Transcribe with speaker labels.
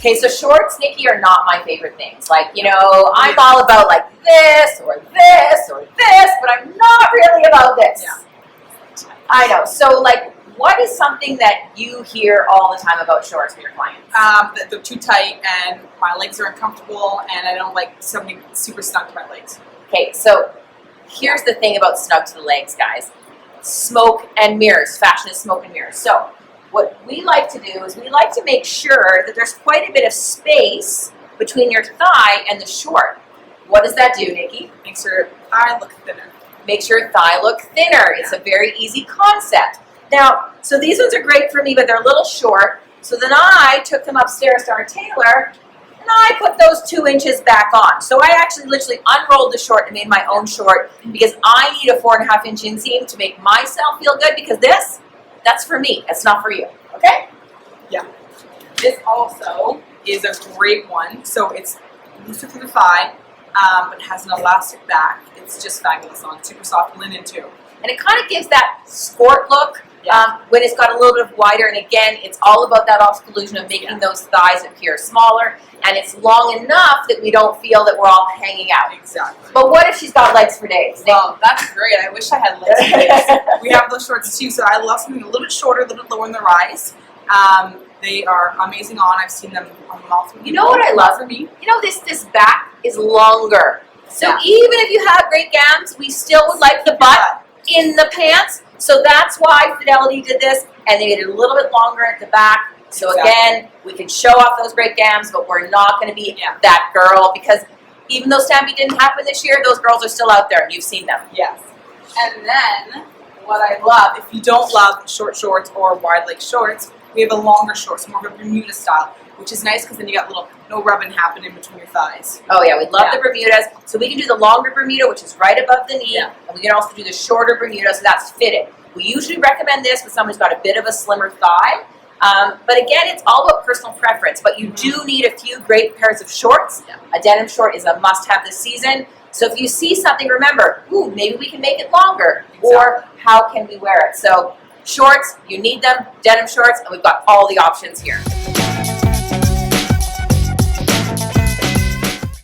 Speaker 1: Okay, so shorts, Nikki, are not my favorite things. Like, you know, I'm all about like this or this or this, but I'm not really about this.
Speaker 2: Yeah.
Speaker 1: I know. So, like, what is something that you hear all the time about shorts from your clients?
Speaker 2: That they're too tight and my legs are uncomfortable and I don't like something super snug to my legs.
Speaker 1: Okay, so here's the thing about snug to the legs, guys. Smoke and mirrors. Fashion is smoke and mirrors. So what we like to do is we like to make sure that there's quite a bit of space between your thigh and the short. What does that do, Nikki?
Speaker 2: Makes your thigh look thinner.
Speaker 1: Makes your thigh look thinner. It's a very easy concept. Now, so these ones are great for me, but they're a little short. So then I took them upstairs to our tailor, and I put those 2 inches back on. So I actually literally unrolled the short and made my own short because I need a 4.5-inch inseam to make myself feel good because this, that's for me. It's not for you. Okay?
Speaker 2: Yeah. This also is a great one. So it's looser through the thigh, but has an elastic back. It's just fabulous on super soft linen too.
Speaker 1: And it kind of gives that sport look when it's got a little bit of wider. And again, it's all about that illusion of making those thighs appear smaller. And it's long enough that we don't feel that we're all hanging out.
Speaker 2: Exactly.
Speaker 1: But what if she's got legs for days?
Speaker 2: Well, that's great. I wish I had legs for days. We have those shorts too. So I love something a little bit shorter, a little bit lower in the rise. They are amazing on. I've seen them on multiple.
Speaker 1: You know what I love?
Speaker 2: For me,
Speaker 1: you know, this back is longer. So
Speaker 2: Yeah.
Speaker 1: even if you have great gams, we still would like the butt in the pants. So that's why Fidelity did this, and they made it a little bit longer at the back. So
Speaker 2: Exactly.
Speaker 1: again, we can show off those great gams, but we're not going to be that girl because even though Stampede didn't happen this year, those girls are still out there, and you've seen them.
Speaker 2: Yes. And then what I love, if you don't love short shorts or wide leg shorts, we have a longer shorts, more of a Bermuda style, which is nice because then you got no rubbing happening between your thighs.
Speaker 1: Oh yeah, we love the Bermudas. So we can do the longer Bermuda, which is right above the knee, and we can also do the shorter Bermuda, so that's fitted. We usually recommend this with someone who's got a bit of a slimmer thigh. But again, it's all about personal preference. But you do need a few great pairs of shorts. A denim short is a must-have this season. So if you see something, remember, ooh, maybe we can make it longer. Or how can we wear it? So shorts, you need them, denim shorts, and we've got all the options here.